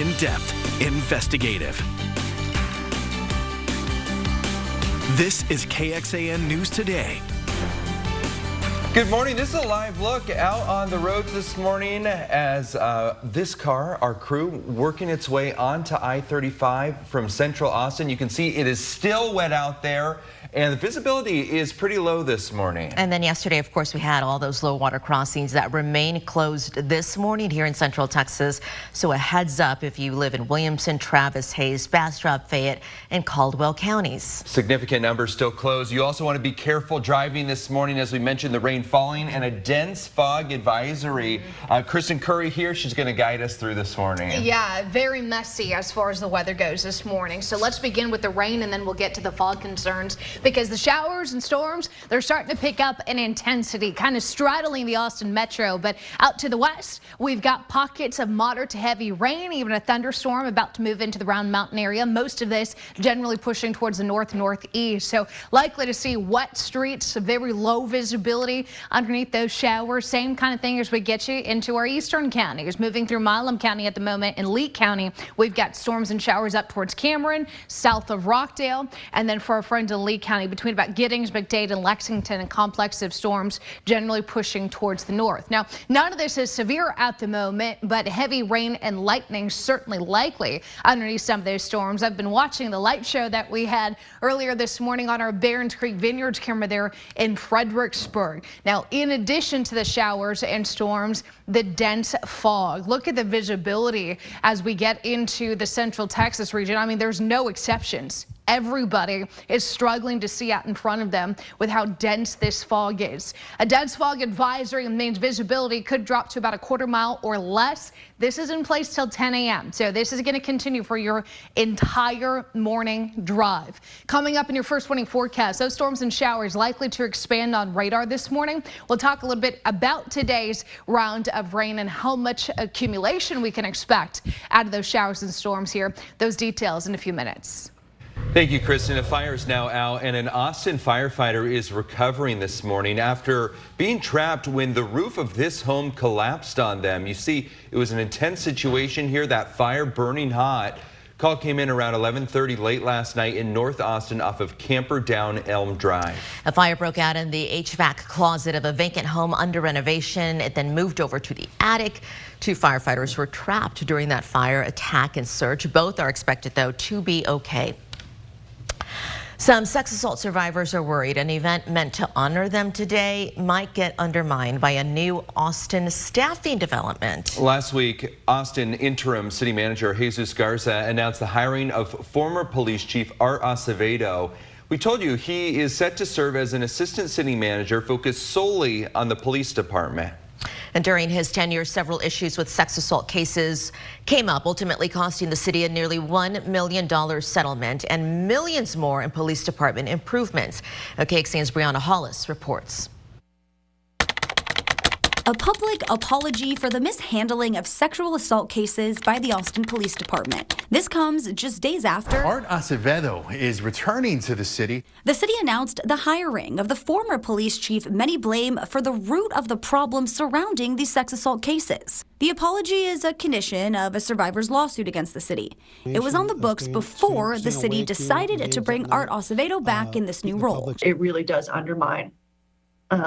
in-depth, investigative. This is KXAN News Today. Good morning. This is a live look out on the roads this morning as this car, our crew, working its way onto I-35 from Central Austin. You can see it is still wet out there, and the visibility is pretty low this morning. And then yesterday, of course, we had all those low water crossings that remain closed this morning here in Central Texas. So a heads up if you live in Williamson, Travis, Hayes, Bastrop, Fayette, and Caldwell counties. Significant numbers still closed. You also want to be careful driving this morning. As we mentioned, the rain falling and a dense fog advisory. Kristen Curry here. She's going to guide us through this morning. Yeah, very messy as far as the weather goes this morning. So let's begin with the rain and then we'll get to the fog concerns, because the showers and storms, they're starting to pick up in intensity, kind of straddling the Austin metro. But out to the west, we've got pockets of moderate to heavy rain, even a thunderstorm about to move into the Round Mountain area. Most of this generally pushing towards the northeast. So likely to see wet streets, very low visibility underneath those showers. Same kind of thing as we get you into our eastern counties. Moving through Milam County at the moment. In Lee County, we've got storms and showers up towards Cameron, south of Rockdale. And then for our friends in Lee County, between about Giddings, McDade, and Lexington, a complex of storms generally pushing towards the north. Now, none of this is severe at the moment, but heavy rain and lightning certainly likely underneath some of those storms. I've been watching the light show that we had earlier this morning on our Barons Creek Vineyards camera there in Fredericksburg. Now, in addition to the showers and storms, the dense fog. Look at the visibility as we get into the Central Texas region. I mean, there's no exceptions. Everybody is struggling to see out in front of them with how dense this fog is. A dense fog advisory means visibility could drop to about a quarter mile or less. This is in place till 10 a.m. So this is going to continue for your entire morning drive. Coming up in your first warning forecast, those storms and showers likely to expand on radar this morning. We'll talk a little bit about today's round of rain and how much accumulation we can expect out of those showers and storms here. Those details in a few minutes. Thank you, Kristen. A fire is now out, and an Austin firefighter is recovering this morning after being trapped when the roof of this home collapsed on them. You see, it was an intense situation here, that fire burning hot. Call came in around 11:30 late last night in North Austin off of Camper Down Elm Drive. A fire broke out in the HVAC closet of a vacant home under renovation. It then moved over to the attic. 2 firefighters were trapped during that fire attack and search. Both are expected, though, to be okay. Some sex assault survivors are worried an event meant to honor them today might get undermined by a new Austin staffing development. Last week, Austin interim city manager Jesus Garza announced the hiring of former police chief Art Acevedo. We told you he is set to serve as an assistant city manager focused solely on the police department. And during his tenure, several issues with sex assault cases came up, ultimately costing the city a nearly $1 million settlement and millions more in police department improvements. KXAN's Brianna Hollis reports. A public apology for the mishandling of sexual assault cases by the Austin Police Department. This comes just days after Art Acevedo is returning to the city. The city announced the hiring of the former police chief, many blame for the root of the problem surrounding these sex assault cases. The apology is a condition of a survivor's lawsuit against the city. It was on the books before the city decided to bring Art Acevedo back in this new role. It really does undermine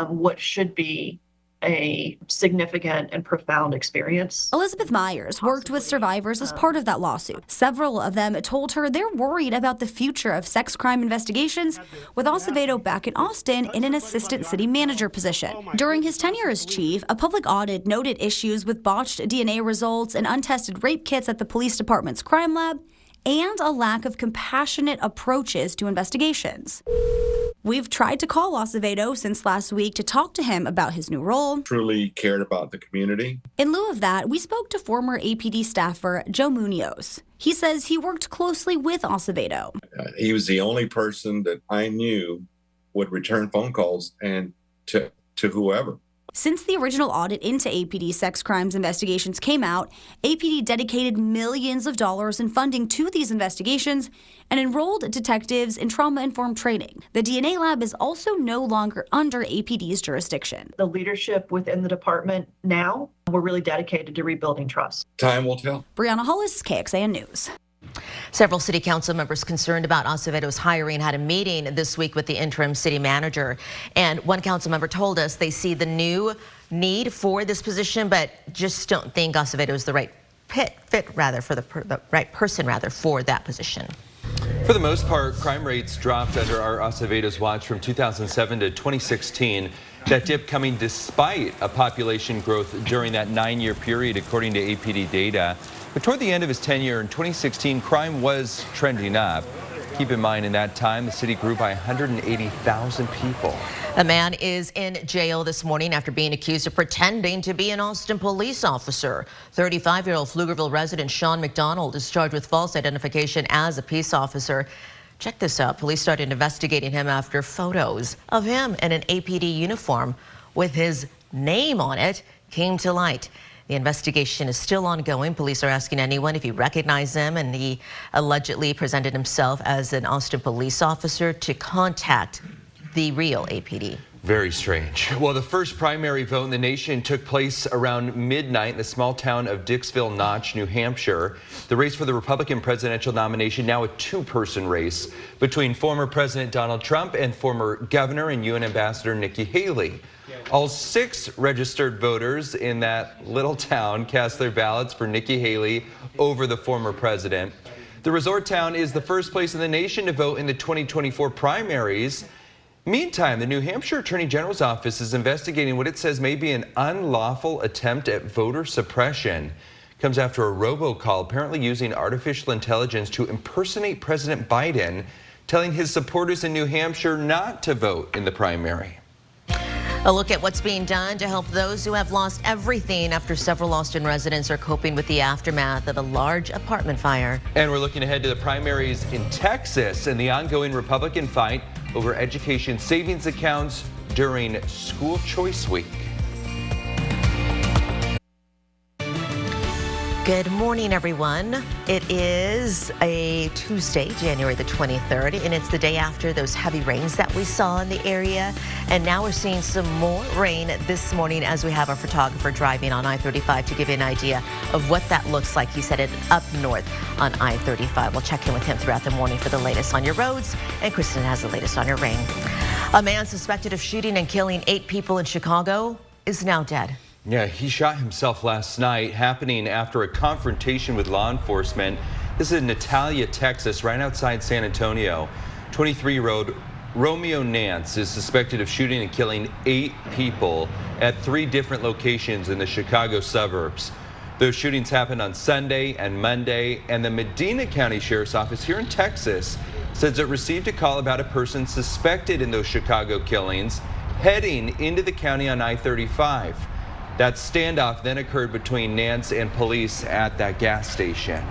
what should be a significant and profound experience. Elizabeth Myers worked with survivors as part of that lawsuit. Several of them told her they're worried about the future of sex crime investigations with Acevedo back in Austin in an assistant city manager position. During his tenure as chief, a public audit noted issues with botched DNA results and untested rape kits at the police department's crime lab and a lack of compassionate approaches to investigations. We've tried to call Acevedo since last week to talk to him about his new role. Truly cared about the community. In lieu of that, we spoke to former APD staffer Joe Munoz. He says he worked closely with Acevedo. He was the only person that I knew would return phone calls and to whoever. Since the original audit into APD sex crimes investigations came out, APD dedicated millions of dollars in funding to these investigations and enrolled detectives in trauma-informed training. The DNA lab is also no longer under APD's jurisdiction. The leadership within the department now, we're really dedicated to rebuilding trust. Time will tell. Brianna Hollis, KXAN News. Several city council members concerned about Acevedo's hiring had a meeting this week with the interim city manager. And one council member told us they see the new need for this position, but just don't think Acevedo is the right right person for that position. For the most part, crime rates dropped under our Acevedo's watch from 2007 to 2016. That dip coming despite a population growth during that 9-year period, according to APD data. But toward the end of his tenure in 2016, crime was trending up. Keep in mind, in that time, the city grew by 180,000 people. A man is in jail this morning after being accused of pretending to be an Austin police officer. 35-year-old Pflugerville resident Sean McDonald is charged with false identification as a peace officer. Check this out. Police started investigating him after photos of him in an APD uniform with his name on it came to light. The investigation is still ongoing. Police are asking anyone if he recognized him and he allegedly presented himself as an Austin police officer to contact the real APD. Very strange. Well, the first primary vote in the nation took place around midnight in the small town of Dixville Notch, New Hampshire. The race for the Republican presidential nomination, now a two-person race between former President Donald Trump and former Governor and UN Ambassador Nikki Haley. All 6 registered voters in that little town cast their ballots for Nikki Haley over the former president. The resort town is the first place in the nation to vote in the 2024 primaries. Meantime, the New Hampshire Attorney General's office is investigating what it says may be an unlawful attempt at voter suppression. Comes after a robocall apparently using artificial intelligence to impersonate President Biden, telling his supporters in New Hampshire not to vote in the primary. A look at what's being done to help those who have lost everything after several Austin residents are coping with the aftermath of a large apartment fire. And we're looking ahead to the primaries in Texas and the ongoing Republican fight over education savings accounts during school choice week. Good morning, everyone. It is a Tuesday, January the 23rd, and it's the day after those heavy rains that we saw in the area. And now we're seeing some more rain this morning as we have our photographer driving on I-35 to give you an idea of what that looks like. He's headed up north on I-35. We'll check in with him throughout the morning for the latest on your roads, and Kristen has the latest on your rain. A man suspected of shooting and killing 8 people in Chicago is now dead. Yeah, he shot himself last night, happening after a confrontation with law enforcement. This is in Natalia, Texas, right outside San Antonio. 23-year-old Romeo Nance is suspected of shooting and killing 8 people at 3 different locations in the Chicago suburbs. Those shootings happened on Sunday and Monday, and the Medina County Sheriff's Office here in Texas says it received a call about a person suspected in those Chicago killings heading into the county on I-35. That standoff then occurred between Nance and police at that gas station.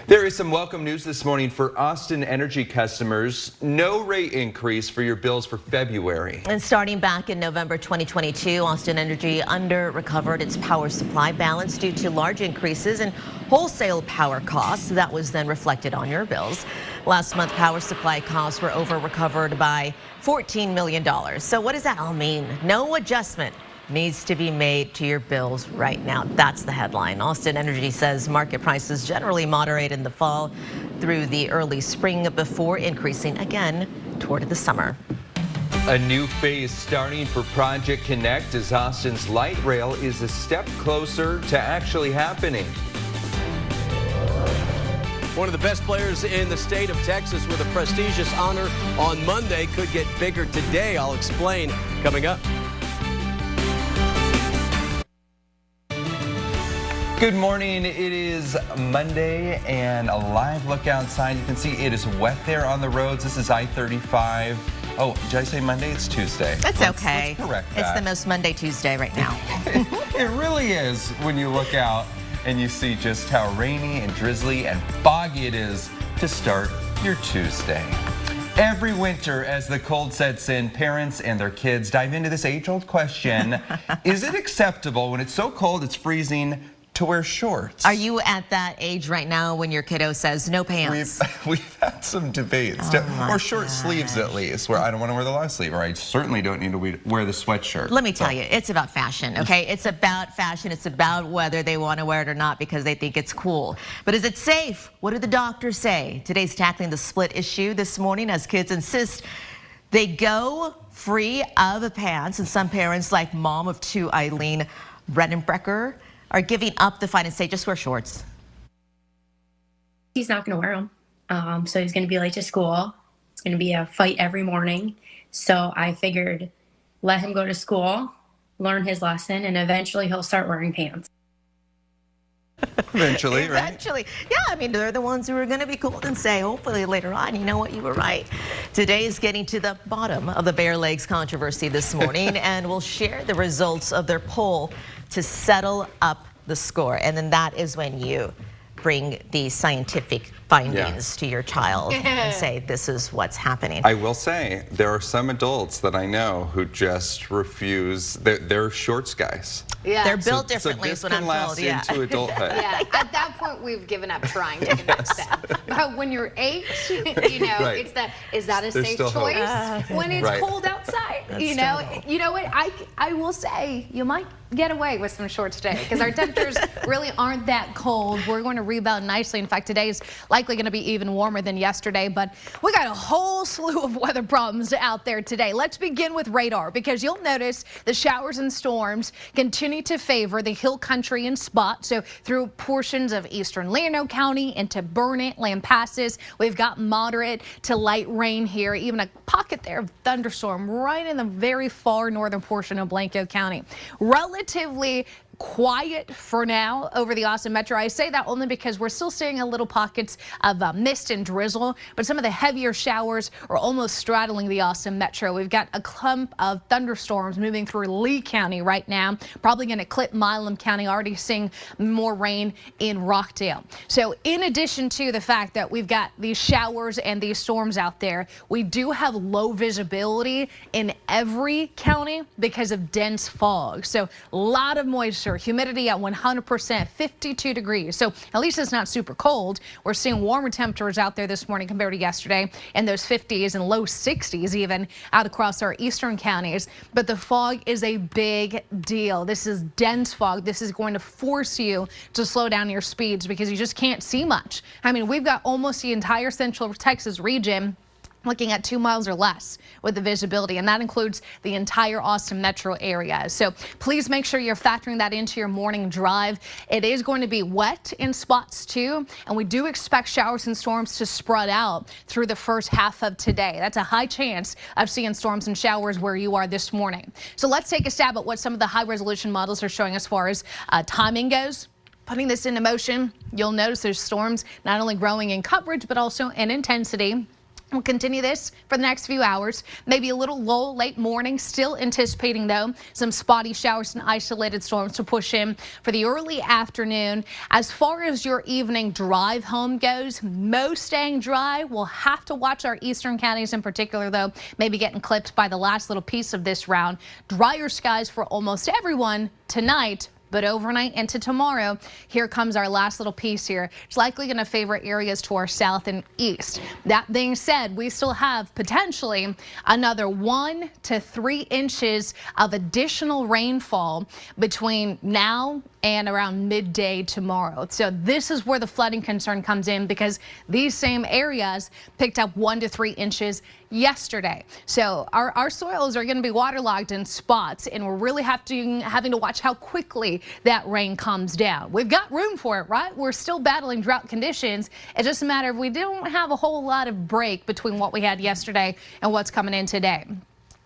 There is some welcome news this morning for Austin Energy customers. No rate increase for your bills for February. And starting back in November 2022, Austin Energy under-recovered its power supply balance due to large increases in wholesale power costs. That was then reflected on your bills. Last month, power supply costs were over-recovered by $14 million. So what does that all mean? No adjustment needs to be made to your bills right now. That's the headline. Austin Energy says market prices generally moderate in the fall through the early spring before increasing again toward the summer. A new phase starting for Project Connect as Austin's light rail is a step closer to actually happening. One of the best players in the state of Texas with a prestigious honor on Monday could get bigger today. I'll explain coming up. Good morning. It is Monday and a live look outside. You can see it is wet there on the roads. This is I-35. Oh, did I say Monday? It's Tuesday. That's okay. Let's correct that. It's the most Monday Tuesday right now. It really is when you look out and you see just how rainy and drizzly and foggy it is to start your Tuesday. Every winter, as the cold sets in, parents and their kids dive into this age-old question, is it acceptable when it's so cold it's freezing to wear shorts? Are you at that age right now when your kiddo says no pants? We've had some debates, or short sleeves at least, where I don't want to wear the long sleeve, or I certainly don't need to wear the sweatshirt. Let me tell you, it's about fashion, okay? It's about fashion. It's about whether they want to wear it or not because they think it's cool. But is it safe? What do the doctors say? Today's tackling the split issue this morning as kids insist they go free of pants, and some parents, like mom of two Eileen Bredenbrecker, are giving up the fight and say just wear shorts. He's not going to wear them. So he's going to be late to school. It's going to be a fight every morning. So I figured let him go to school, learn his lesson, and eventually he'll start wearing pants. Eventually, right? Eventually. Yeah, I mean, they're the ones who are going to be cool and say, hopefully later on, you know what, you were right. Today is getting to the bottom of the bare legs controversy this morning, and we'll share the results of their poll to settle up the score. And then that is when you bring the scientific findings to your child and say, this is what's happening. I will say, there are some adults that I know who just refuse, they're shorts guys. Yeah. They're built differently, is what I'm told. Yeah. Into adulthood. Yeah, at that point, we've given up trying to take the next step. But when you're 8, you know, Right. it's that, is that a There's safe still hope. choice when it's Right. cold outside? That's You know, still hope. you know what, I will say, you might get away with some shorts today because our temperatures really aren't that cold. We're going to rebound nicely. In fact, today is likely going to be even warmer than yesterday, but we got a whole slew of weather problems out there today. Let's begin with radar because you'll notice the showers and storms continue to favor the hill country in spots. So through portions of eastern Llano County into Burnett, Lampasas, we've got moderate to light rain here, even a pocket there of thunderstorm right in the very far northern portion of Blanco County. Relatively quiet for now over the Austin Metro. I say that only because we're still seeing a little pockets of mist and drizzle, but some of the heavier showers are almost straddling the Austin Metro. We've got a clump of thunderstorms moving through Lee County right now, probably going to clip Milam County, already seeing more rain in Rockdale. So in addition to the fact that we've got these showers and these storms out there, we do have low visibility in every county because of dense fog. So a lot of moisture. Humidity at 100%, 52 degrees. So at least it's not super cold. We're seeing warmer temperatures out there this morning compared to yesterday, and those 50s and low 60s even out across our eastern counties. But the fog is a big deal. This is dense fog. This is going to force you to slow down your speeds because you just can't see much. I mean, we've got almost the entire Central Texas region looking at 2 miles or less with the visibility, and that includes the entire Austin metro area. So please make sure you're factoring that into your morning drive. It is going to be wet in spots too, and we do expect showers and storms to spread out through the first half of today. That's a high chance of seeing storms and showers where you are this morning. So let's take a stab at what some of the high resolution models are showing as far as timing goes. Putting this into motion, you'll notice there's storms not only growing in coverage, but also in intensity. We'll continue this for the next few hours. Maybe a little lull late morning. Still anticipating, though, some spotty showers and isolated storms to push in for the early afternoon. As far as your evening drive home goes, most staying dry. We'll have to watch our eastern counties in particular, though, maybe getting clipped by the last little piece of this round. Drier skies for almost everyone tonight. But overnight into tomorrow, here comes our last little piece here. It's likely going to favor areas to our south and east. That being said, we still have potentially another 1 to 3 inches of additional rainfall between now and around midday tomorrow. So this is where the flooding concern comes in because these same areas picked up 1 to 3 inches yesterday. So our soils are going to be waterlogged in spots, and we're really having to watch how quickly that rain comes down. We've got room for it, right? We're still battling drought conditions. It's just a matter of we don't have a whole lot of break between what we had yesterday and what's coming in today.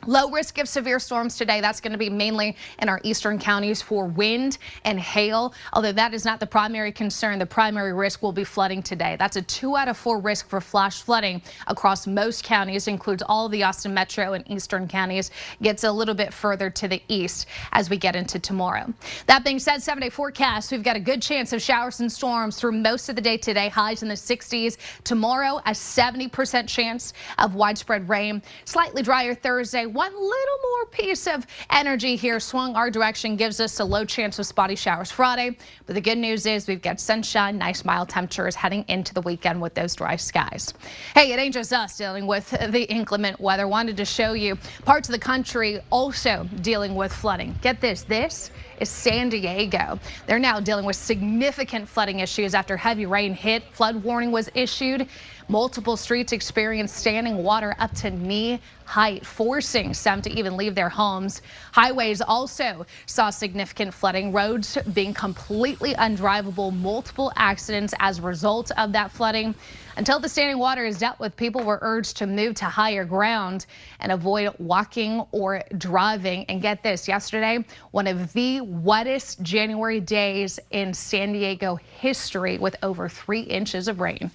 Low risk of severe storms today. That's going to be mainly in our eastern counties for wind and hail. Although that is not the primary concern. The primary risk will be flooding today. That's a 2 out of 4 risk for flash flooding across most counties. Includes all of the Austin metro and eastern counties. Gets a little bit further to the east as we get into tomorrow. That being said, 7-day forecast. We've got a good chance of showers and storms through most of the day today. Highs in the 60s. Tomorrow, a 70% chance of widespread rain. Slightly drier Thursday. One little more piece of energy here swung our direction, gives us a low chance of spotty showers Friday. But the good news is we've got sunshine, nice mild temperatures heading into the weekend with those dry skies. Hey, it ain't just us dealing with the inclement weather. Wanted to show you parts of the country also dealing with flooding. Get this, this is San Diego. They're now dealing with significant flooding issues after heavy rain hit. Flood warning was issued. Multiple streets experienced standing water up to knee height, forcing some to even leave their homes. Highways also saw significant flooding, roads being completely undrivable, multiple accidents as a result of that flooding. Until the standing water is dealt with, people were urged to move to higher ground and avoid walking or driving. And get this, yesterday, one of the wettest January days in San Diego history with over 3 inches of rain.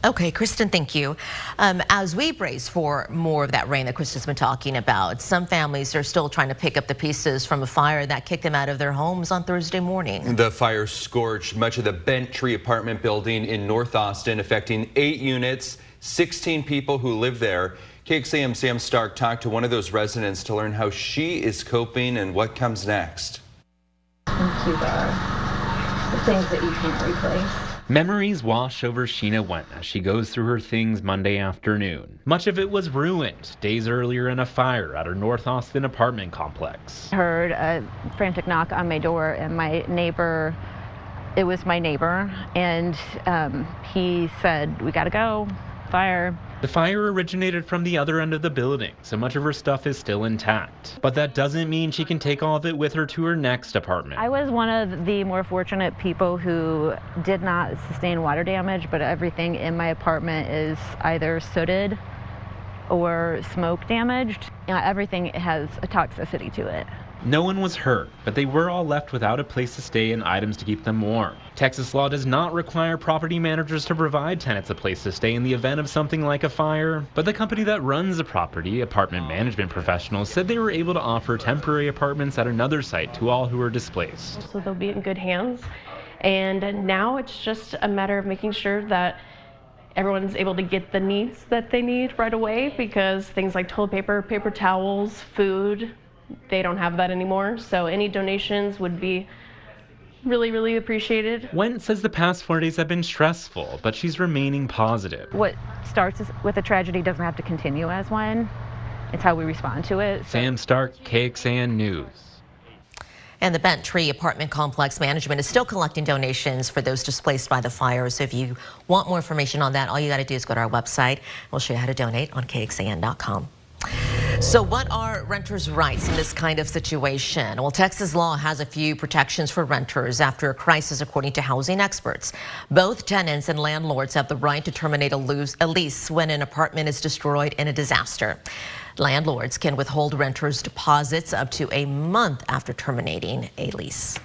Okay, Kristen, thank you. As we brace for more of that rain that Kristen's been talking about, some families are still trying to pick up the pieces from a fire that kicked them out of their homes on Thursday morning. The fire scorched much of the Bent Tree apartment building in North Austin, affecting 8 units, 16 people who live there. KXAN Sam Stark talked to one of those residents to learn how she is coping and what comes next. Into the things that you can't replace. Memories wash over Sheena Went as she goes through her things Monday afternoon. Much of it was ruined days earlier in a fire at her North Austin apartment complex. Heard a frantic knock on my door, and my neighbor, it was my neighbor, and he said, "We gotta go, fire." The fire originated from the other end of the building, so much of her stuff is still intact. But that doesn't mean she can take all of it with her to her next apartment. I was one of the more fortunate people who did not sustain water damage, but everything in my apartment is either sooted or smoke damaged. Everything has a toxicity to it. No one was hurt, but they were all left without a place to stay and items to keep them warm. Texas law does not require property managers to provide tenants a place to stay in the event of something like a fire, but the company that runs the property, Apartment Management Professionals, said they were able to offer temporary apartments at another site to all who were displaced. So they'll be in good hands, and now it's just a matter of making sure that everyone's able to get the needs that they need right away, because things like toilet paper, paper towels, food, they don't have that anymore. So any donations would be really, really appreciated. Went says the past 4 days have been stressful, but she's remaining positive. What starts with a tragedy doesn't have to continue as one. It's how we respond to it. Sam Stark, KXAN News. And the Bent Tree apartment complex management is still collecting donations for those displaced by the fire. So if you want more information on that, all you got to do is go to our website. We'll show you how to donate on KXAN.com. So what are renters' rights in this kind of situation? Well, Texas law has a few protections for renters after a crisis, according to housing experts. Both tenants and landlords have the right to terminate a lease when an apartment is destroyed in a disaster. Landlords can withhold renters' deposits up to a month after terminating a lease.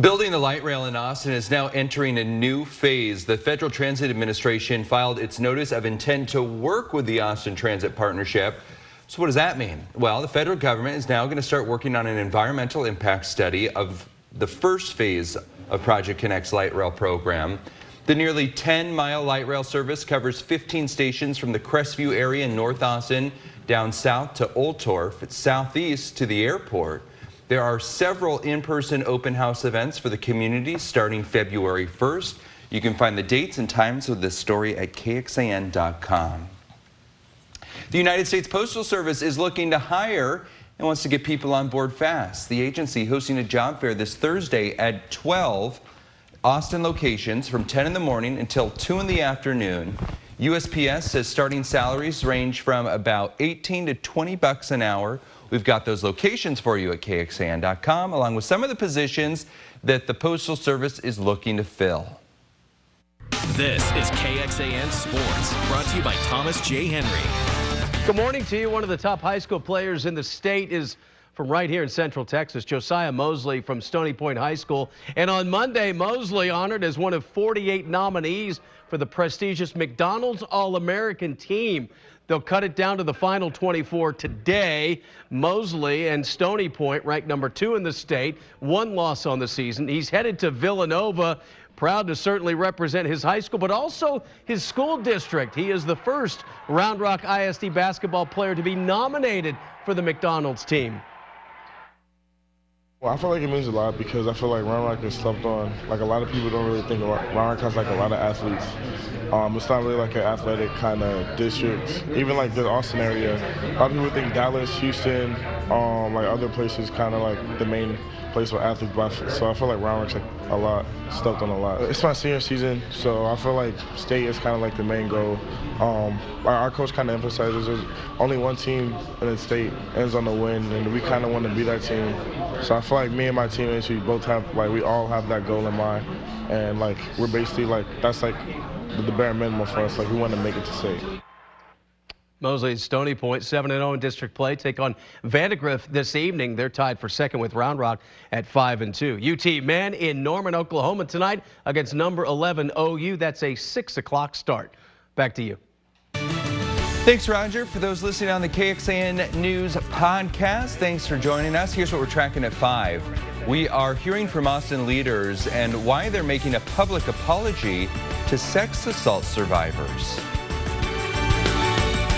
Building the light rail in Austin is now entering a new phase. The Federal Transit Administration filed its notice of intent to work with the Austin Transit Partnership. So what does that mean? Well, the federal government is now going to start working on an environmental impact study of the first phase of Project Connect's light rail program. The nearly 10-mile light rail service covers 15 stations from the Crestview area in North Austin down south to Old Torf, southeast to the airport. There are several in-person open house events for the community starting February 1st. You can find the dates and times of this story at KXAN.com. The United States Postal Service is looking to hire and wants to get people on board fast. The agency hosting a job fair this Thursday at 12 Austin locations from 10 in the morning until 2 in the afternoon. USPS says starting salaries range from about 18 to 20 bucks an hour. We've got those locations for you at KXAN.com, along with some of the positions that the Postal Service is looking to fill. This is KXAN Sports, brought to you by Thomas J. Henry. Good morning to you. One of the top high school players in the state is from right here in Central Texas, Josiah Mosley from Stony Point High School. And on Monday, Mosley honored as one of 48 nominees for the prestigious McDonald's All-American team. They'll cut it down to the final 24 today. Mosley and Stony Point ranked number 2 in the state, 1 loss on the season. He's headed to Villanova. Proud to certainly represent his high school, but also his school district. He is the first Round Rock ISD basketball player to be nominated for the McDonald's team. Well, I feel like it means a lot because I feel like Round Rock is slept on. Like, a lot of people don't really think Round Rock has like a lot of athletes. It's not really like an athletic kind of district. Even like the Austin area, a lot of people think Dallas, Houston, like other places kind of like the main place for athletes. So I feel like Round Rock's like a lot, slept on a lot. It's my senior season, so I feel like state is kind of like the main goal. Our coach kind of emphasizes there's only one team in the state ends on the win, and we kind of want to be that team. So I feel like me and my teammates, we both have, like, we all have that goal in mind, and like we're basically like, that's like the bare minimum for us. Like, we want to make it to state. Mosley and Stony Point 7-0 in district play take on Vandegrift this evening. They're tied for second with Round Rock at 5-2. UT men in Norman, Oklahoma tonight against number 11 OU. That's a 6 o'clock start. Back to you. Thanks, Roger. For those listening on the KXAN News podcast, thanks for joining us. Here's what we're tracking at 5. We are hearing from Austin leaders and why they're making a public apology to sex assault survivors.